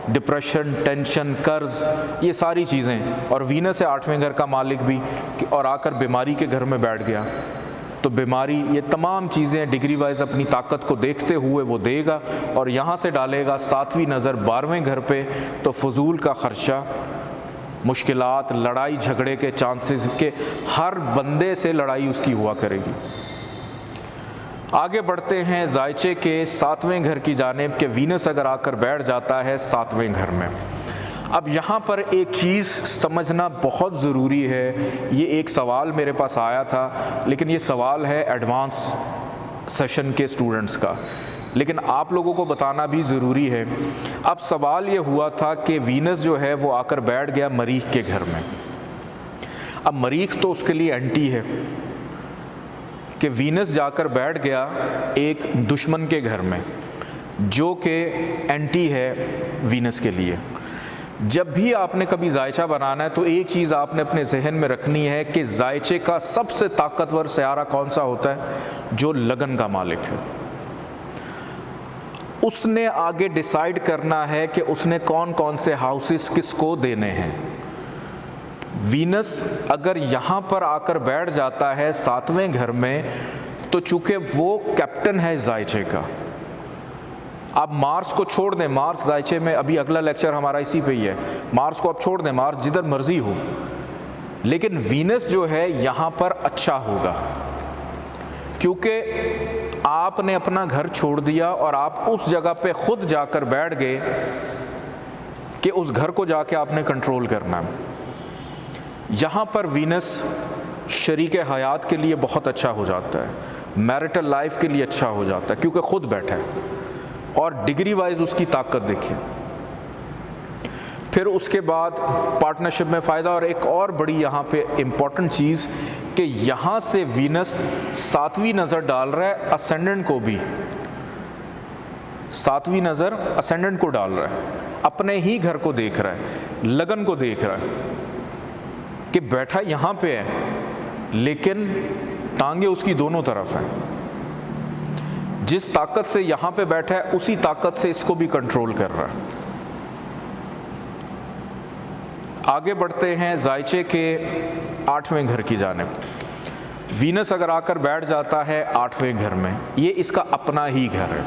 [SPEAKER 1] डिप्रेशन, टेंशन, कर्ज, ये सारी चीज़ें, और वीनस है 8वें घर का मालिक भी, और आकर बीमारी के घर में बैठ गया। तो बीमारी, ये तमाम चीज़ें डिग्री वाइज अपनी ताकत को देखते हुए वो देगा, और यहाँ से डालेगा 7वीं नज़र 12वें घर पे, तो फजूल का ख़र्चा, मुश्किलात, लड़ाई झगड़े के चांसेस के हर बंदे से लड़ाई उसकी हुआ करेगी। आगे बढ़ते हैं जायचे के 7वें घर की जानिब के वीनस अगर आकर बैठ जाता है 7वें घर में। अब यहाँ पर एक चीज़ समझना बहुत ज़रूरी है। ये एक सवाल मेरे पास आया था, लेकिन ये सवाल है एडवांस सेशन के स्टूडेंट्स का, लेकिन आप लोगों को बताना भी ज़रूरी है। अब सवाल ये हुआ था कि वीनस जो है वो आकर बैठ गया मरीख के घर में। अब मरीख तो उसके लिए एंटी है कि वीनस जाकर बैठ गया एक दुश्मन के घर में, जो कि एंटी है वीनस के लिए। जब भी आपने कभी जायचा बनाना है तो एक चीज़ आपने अपने जहन में रखनी है कि जायचे का सबसे ताकतवर सयारा कौन सा होता है, जो लगन का मालिक है। उसने आगे डिसाइड करना है कि उसने कौन कौन से हाउसेस किसको देने हैं। वीनस अगर यहाँ पर आकर बैठ जाता है 7वें घर में, तो चूँकि वो कैप्टन है जायचे का। आप मार्स को छोड़ दें, मार्स जायचे में, अभी अगला लेक्चर हमारा इसी पे ही है, मार्स को आप छोड़ दें, मार्स जिधर मर्जी हो, लेकिन वीनस जो है यहाँ पर अच्छा होगा, क्योंकि आपने अपना घर छोड़ दिया और आप उस जगह पे खुद जाकर बैठ गए कि उस घर को जाके आपने कंट्रोल करना है। यहाँ पर वीनस शरीक हयात के लिए बहुत अच्छा हो जाता है, मैरिटल लाइफ के लिए अच्छा हो जाता है, क्योंकि खुद बैठा है। और डिग्री वाइज उसकी ताकत देखें। फिर उसके बाद पार्टनरशिप में फ़ायदा। और एक और बड़ी यहाँ पे इम्पॉर्टेंट चीज़ कि यहाँ से वीनस 7वीं नज़र डाल रहा है असेंडेंट को भी, 7वीं नज़र असेंडेंट को डाल रहा है, अपने ही घर को देख रहा है, लगन को देख रहा है कि बैठा यहाँ पे है लेकिन टांगे उसकी दोनों तरफ हैं। जिस ताकत से यहाँ पे बैठा है उसी ताकत से इसको भी कंट्रोल कर रहा है। आगे बढ़ते हैं जायचे के 8वें घर की जानिब। वीनस अगर आकर बैठ जाता है 8वें घर में, ये इसका अपना ही घर है।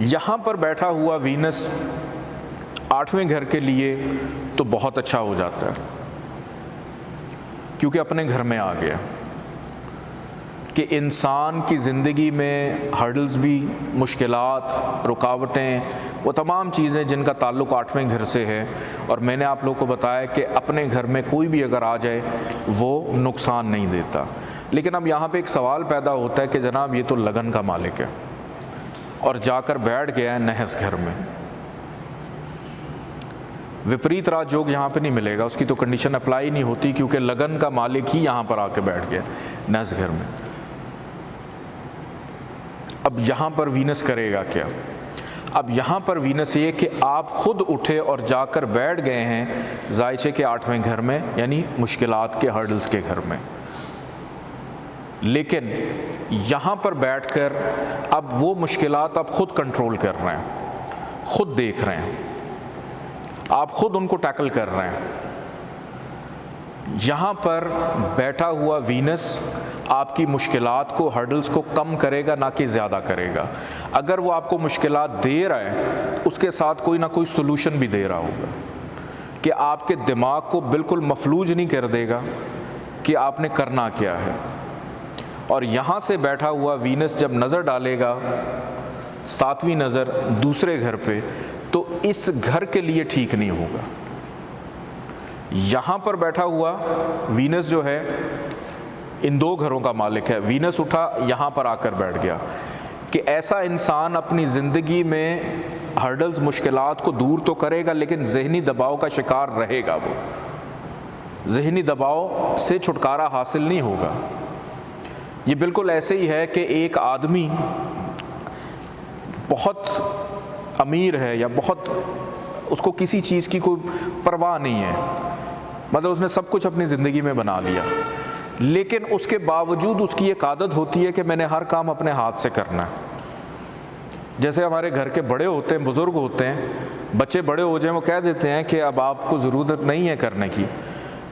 [SPEAKER 1] यहाँ पर बैठा हुआ वीनस 8वें घर के लिए तो बहुत अच्छा हो जाता है, क्योंकि अपने घर में आ गया कि इंसान की ज़िंदगी में हर्डल्स भी, मुश्किलात, रुकावटें, वो तमाम चीज़ें जिनका ताल्लुक़ 8वें घर से है। और मैंने आप लोगों को बताया कि अपने घर में कोई भी अगर आ जाए वो नुकसान नहीं देता। लेकिन अब यहाँ पे एक सवाल पैदा होता है कि जनाब ये तो लगन का मालिक है और जाकर बैठ गया है नहस घर में। विपरीत राजयोग यहाँ पे नहीं मिलेगा, उसकी तो कंडीशन अप्लाई नहीं होती, क्योंकि लगन का मालिक ही यहाँ पर आके बैठ गया नहस घर में। अब यहाँ पर वीनस करेगा क्या? अब यहाँ पर वीनस ये कि आप खुद उठे और जाकर बैठ गए हैं जायचे के 8वें घर में, यानी मुश्किलात के, हर्डल्स के घर में। लेकिन यहाँ पर बैठकर अब वो मुश्किलात आप खुद कंट्रोल कर रहे हैं, खुद देख रहे हैं, आप खुद उनको टैकल कर रहे हैं। यहाँ पर बैठा हुआ वीनस आपकी मुश्किलात को, हर्डल्स को कम करेगा, ना कि ज़्यादा करेगा। अगर वो आपको मुश्किलात दे रहा है उसके साथ कोई ना कोई सलूशन भी दे रहा होगा, कि आपके दिमाग को बिल्कुल मफलूज नहीं कर देगा कि आपने करना क्या है। और यहाँ से बैठा हुआ वीनस जब नज़र डालेगा 7वीं नज़र दूसरे घर पे, तो इस घर के लिए ठीक नहीं होगा। यहाँ पर बैठा हुआ वीनस जो है इन 2 घरों का मालिक है। वीनस उठा, यहाँ पर आकर बैठ गया कि ऐसा इंसान अपनी ज़िंदगी में हर्डल्स, मुश्किलात को दूर तो करेगा, लेकिन जहनी दबाव का शिकार रहेगा। वो जहनी दबाव से छुटकारा हासिल नहीं होगा। ये बिल्कुल ऐसे ही है कि एक आदमी बहुत अमीर है या बहुत, उसको किसी चीज़ की कोई परवाह नहीं है, मतलब उसने सब कुछ अपनी ज़िंदगी में बना लिया, लेकिन उसके बावजूद उसकी एक आदत होती है कि मैंने हर काम अपने हाथ से करना है। जैसे हमारे घर के बड़े होते हैं, बुज़ुर्ग होते हैं, बच्चे बड़े हो जाएं वो कह देते हैं कि अब आपको ज़रूरत नहीं है करने की,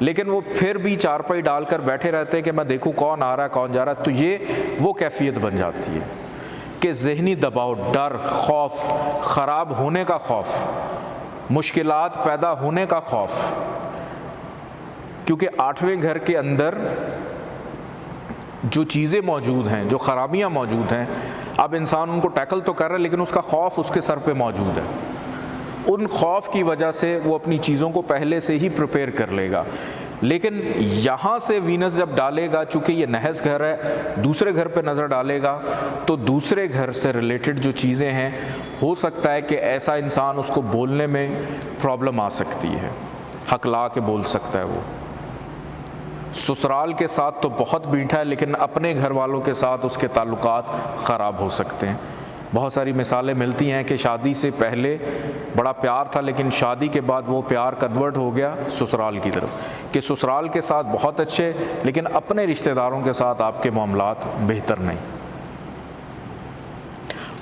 [SPEAKER 1] लेकिन वो फिर भी चारपाई डालकर बैठे रहते हैं कि मैं देखूं कौन आ रहा है कौन जा रहा है। तो ये वो कैफियत बन जाती है कि ज़हनी दबाव, डर, खौफ, ख़राब होने का खौफ, मुश्किलात पैदा होने का खौफ, क्योंकि 8वें घर के अंदर जो चीज़ें मौजूद हैं, जो ख़राबियाँ मौजूद हैं, अब इंसान उनको टैकल तो कर रहा है लेकिन उसका खौफ उसके सर पे मौजूद है। उन खौफ की वजह से वो अपनी चीज़ों को पहले से ही प्रिपेयर कर लेगा। लेकिन यहाँ से वीनस जब डालेगा, चूँकि ये नहस घर है, दूसरे घर पे नज़र डालेगा, तो दूसरे घर से रिलेटेड जो चीज़ें हैं, हो सकता है कि ऐसा इंसान, उसको बोलने में प्रॉब्लम आ सकती है, हकला के बोल सकता है। वो ससुराल के साथ तो बहुत मीठा है, लेकिन अपने घर वालों के साथ उसके ताल्लुकात ख़राब हो सकते हैं। बहुत सारी मिसालें मिलती हैं कि शादी से पहले बड़ा प्यार था, लेकिन शादी के बाद वो प्यार कन्वर्ट हो गया ससुराल की तरफ, कि ससुराल के साथ बहुत अच्छे, लेकिन अपने रिश्तेदारों के साथ आपके मामलात बेहतर नहीं।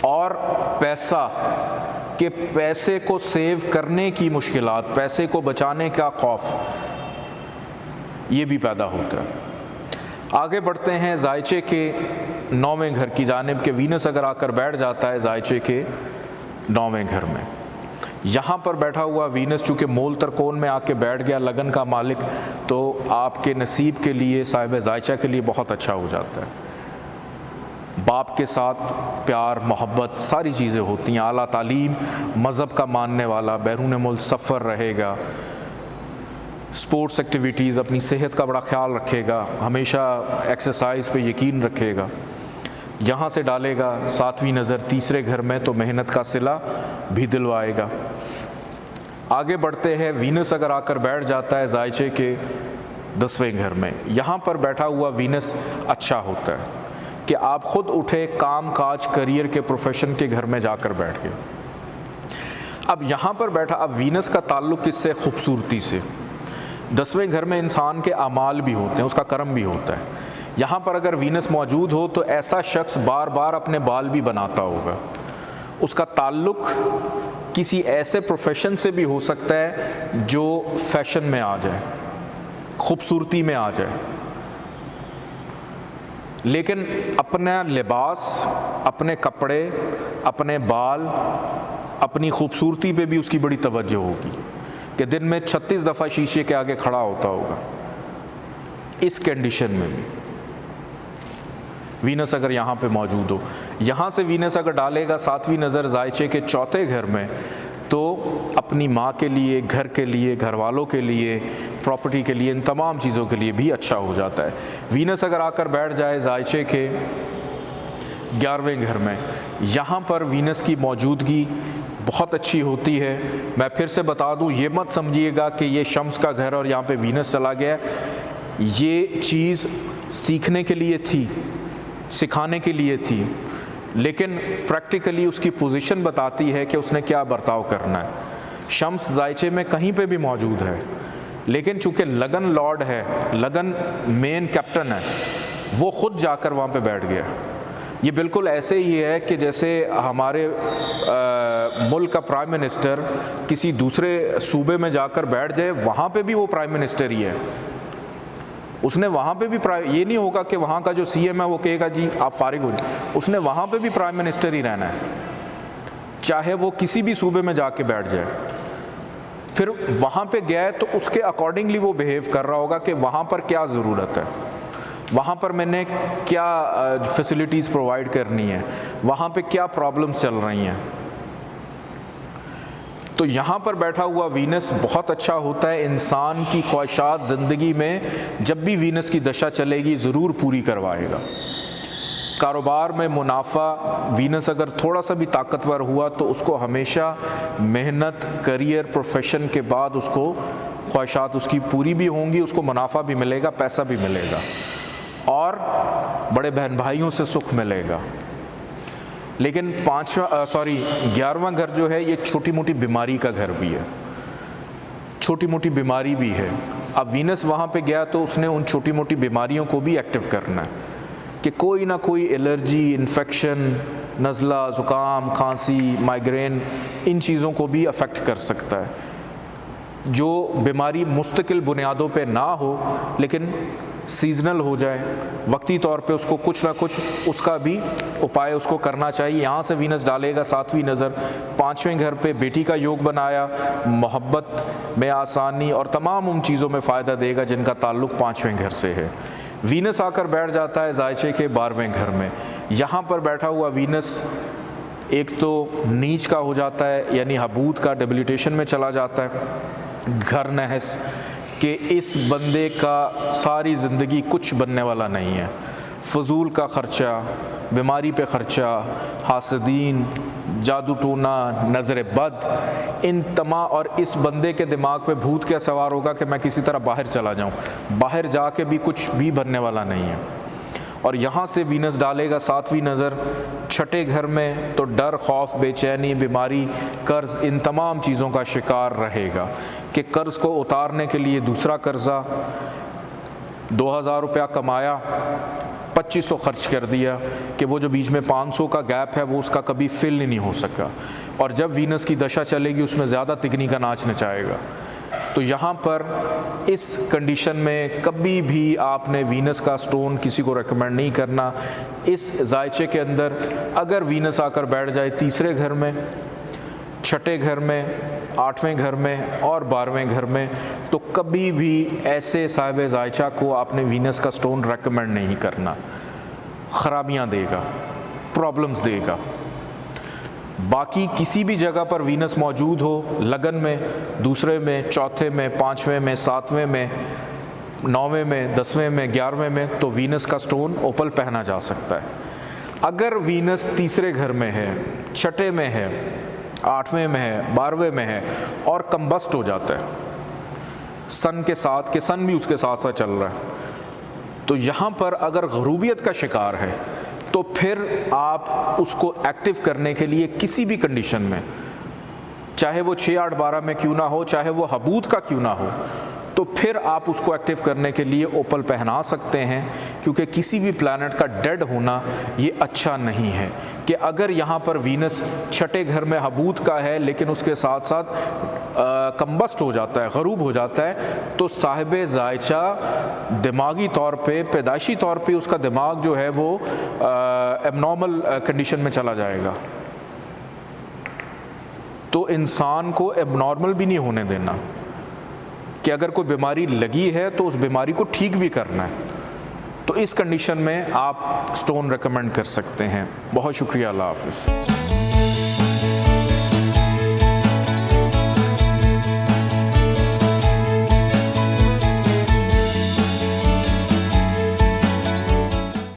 [SPEAKER 1] और पैसा, कि पैसे को सेव करने की मुश्किलात, पैसे को बचाने का खौफ, ये भी पैदा होता है। आगे बढ़ते हैं जायचे के 9वें घर की जानिब के। वीनस अगर आकर बैठ जाता है जायचे के 9वें घर में, यहाँ पर बैठा हुआ वीनस चूँकि मोल तरकोन में आके बैठ गया, लगन का मालिक, तो आपके नसीब के लिए, साहिब जायचा के लिए बहुत अच्छा हो जाता है। बाप के साथ प्यार, मोहब्बत, सारी चीज़ें होती हैं। आला तालीम, मज़हब का मानने वाला, बैरून मुल्क सफ़र रहेगा, स्पोर्ट्स एक्टिविटीज़, अपनी सेहत का बड़ा ख्याल रखेगा, हमेशा एक्सरसाइज पे यकीन रखेगा। यहाँ से डालेगा 7वीं नज़र तीसरे घर में तो मेहनत का सिला भी दिलवाएगा। आगे बढ़ते हैं, वीनस अगर आकर बैठ जाता है जायचे के 10वें घर में, यहाँ पर बैठा हुआ वीनस अच्छा होता है कि आप खुद उठे, काम काज करियर के प्रोफेशन के घर में जाकर बैठ गए। अब यहाँ पर बैठा, अब वीनस का ताल्लुक़ किससे? खूबसूरती से। 10वें घर में इंसान के अमाल भी होते हैं, उसका कर्म भी होता है। यहाँ पर अगर वीनस मौजूद हो तो ऐसा शख्स बार बार अपने बाल भी बनाता होगा। उसका ताल्लुक़ किसी ऐसे प्रोफेशन से भी हो सकता है जो फैशन में आ जाए, खूबसूरती में आ जाए, लेकिन अपना लिबास, अपने कपड़े, अपने बाल, अपनी खूबसूरती पे भी उसकी बड़ी तवज्जो होगी कि दिन में 36 दफ़ा शीशे के आगे खड़ा होता होगा। इस कंडीशन में भी वीनस अगर यहाँ पे मौजूद हो, यहाँ से वीनस अगर डालेगा 7वीं नज़र जायचे के 4थे घर में, तो अपनी माँ के लिए, घर के लिए, घर वालों के लिए, प्रॉपर्टी के लिए, इन तमाम चीज़ों के लिए भी अच्छा हो जाता है। वीनस अगर आकर बैठ जाए जायचे के 11वें घर में, यहाँ पर वीनस की मौजूदगी बहुत अच्छी होती है। मैं फिर से बता दूँ, ये मत समझिएगा कि ये शम्स का घर और यहाँ पे वीनस चला गया। ये चीज़ सीखने के लिए थी, सिखाने के लिए थी, लेकिन प्रैक्टिकली उसकी पोजीशन बताती है कि उसने क्या बर्ताव करना है। शम्स जायचे में कहीं पे भी मौजूद है, लेकिन चूँकि लगन लॉर्ड है, लगन मेन कैप्टन है, वो ख़ुद जाकर वहाँ पे बैठ गया। ये बिल्कुल ऐसे ही है कि जैसे हमारे मुल्क का प्राइम मिनिस्टर किसी दूसरे सूबे में जाकर बैठ जाए, वहाँ पे भी वो प्राइम मिनिस्टर ही है। उसने वहाँ पे भी ये नहीं होगा कि वहाँ का जो सीएम है वो कहेगा जी आप फारिग हो जाए, उसने वहाँ पे भी प्राइम मिनिस्टर ही रहना है, चाहे वो किसी भी सूबे में जाके बैठ जाए। फिर वहाँ पे गया है तो उसके अकॉर्डिंगली वो बिहेव कर रहा होगा कि वहाँ पर क्या ज़रूरत है, वहाँ पर मैंने क्या फैसिलिटीज़ प्रोवाइड करनी है, वहाँ पे क्या प्रॉब्लम्स चल रही हैं। तो यहाँ पर बैठा हुआ वीनस बहुत अच्छा होता है, इंसान की ख्वाहिशात ज़िंदगी में जब भी वीनस की दशा चलेगी ज़रूर पूरी करवाएगा। कारोबार में मुनाफा, वीनस अगर थोड़ा सा भी ताकतवर हुआ तो उसको हमेशा मेहनत, करियर, प्रोफेशन के बाद उसको ख्वाहिशात उसकी पूरी भी होंगी, उसको मुनाफा भी मिलेगा, पैसा भी मिलेगा और बड़े बहन भाइयों से सुख मिलेगा। लेकिन 11वां घर जो है ये छोटी मोटी बीमारी का घर भी है, छोटी मोटी बीमारी भी है। अब वीनस वहाँ पे गया तो उसने उन छोटी मोटी बीमारियों को भी एक्टिव करना है कि कोई ना कोई एलर्जी, इन्फेक्शन, नज़ला, ज़ुकाम, खांसी, माइग्रेन, इन चीज़ों को भी अफेक्ट कर सकता है। जो बीमारी मुस्तकिल बुनियादों पे ना हो लेकिन सीजनल हो जाए, वक्ती तौर पे उसको कुछ ना कुछ उसका भी उपाय उसको करना चाहिए। यहाँ से वीनस डालेगा 7वीं नज़र 5वें घर पे, बेटी का योग बनाया, मोहब्बत में आसानी और तमाम उन चीज़ों में फ़ायदा देगा जिनका ताल्लुक़ 5वें घर से है। वीनस आकर बैठ जाता है जायचे के 12वें घर में। यहाँ पर बैठा हुआ वीनस एक तो नीच का हो जाता है, यानी हबूत का, डेबिलिटेशन में चला जाता है, घर नहस कि इस बंदे का सारी ज़िंदगी कुछ बनने वाला नहीं है, फजूल का ख़र्चा, बीमारी पे ख़र्चा, हासदीन, जादू टोना, नज़र बद, इन और इस बंदे के दिमाग पे भूत क्या सवार होगा कि मैं किसी तरह बाहर चला जाऊं, बाहर जाके भी कुछ भी बनने वाला नहीं है। और यहाँ से वीनस डालेगा 7वीं नज़र 6ठे घर में तो डर, खौफ, बेचैनी, बीमारी, कर्ज़, इन तमाम चीज़ों का शिकार रहेगा कि कर्ज़ को उतारने के लिए दूसरा कर्ज़ा, 2000 रुपया कमाया, 2500 खर्च कर दिया कि वो जो बीच में 500 का गैप है वो उसका कभी फिल ही नहीं हो सका। और जब वीनस की दशा चलेगी उसमें ज़्यादा तिगनी का नाच नचाएगा। तो यहाँ पर इस कंडीशन में कभी भी आपने वीनस का स्टोन किसी को रेकमेंड नहीं करना। इस जायचे के अंदर अगर वीनस आकर बैठ जाए 3रे घर में, 6ठे घर में, 8वें घर में और 12वें घर में, तो कभी भी ऐसे साहिब जायचा को आपने वीनस का स्टोन रेकमेंड नहीं करना, ख़राबियाँ देगा, प्रॉब्लम्स देगा। बाकी किसी भी जगह पर वीनस मौजूद हो, लगन में, दूसरे में, चौथे में, 5वें में, 7वें में, 9वें में, 10वें में, 11वें में, तो वीनस का स्टोन ओपल पहना जा सकता है। अगर वीनस तीसरे घर में है, छठे में है, 8वें में है, 12वें में है और कंबस्ट हो जाता है सन के साथ, कि सन भी उसके साथ साथ चल रहा है, तो यहाँ पर अगर ग़रूबियत का शिकार है तो फिर आप उसको एक्टिव करने के लिए किसी भी कंडीशन में, चाहे वो 6, 8, 12 में क्यों ना हो, चाहे वो हबूत का क्यों ना हो, तो फिर आप उसको एक्टिव करने के लिए ओपल पहना सकते हैं, क्योंकि किसी भी प्लैनेट का डेड होना ये अच्छा नहीं है। कि अगर यहाँ पर वीनस छठे घर में हबूत का है लेकिन उसके साथ साथ कंबस्ट हो जाता है, ग़रूब हो जाता है, तो साहिब ज़ायचा दिमागी तौर पे, पैदाइशी तौर पे उसका दिमाग जो है वो एबनॉर्मल कंडीशन में चला जाएगा। तो इंसान को एबनॉर्मल भी नहीं होने देना, कि अगर कोई बीमारी लगी है तो उस बीमारी को ठीक भी करना है। तो इस कंडीशन में आप स्टोन रेकमेंड कर सकते हैं। बहुत शुक्रिया, अल्लाह हाफ़िज़।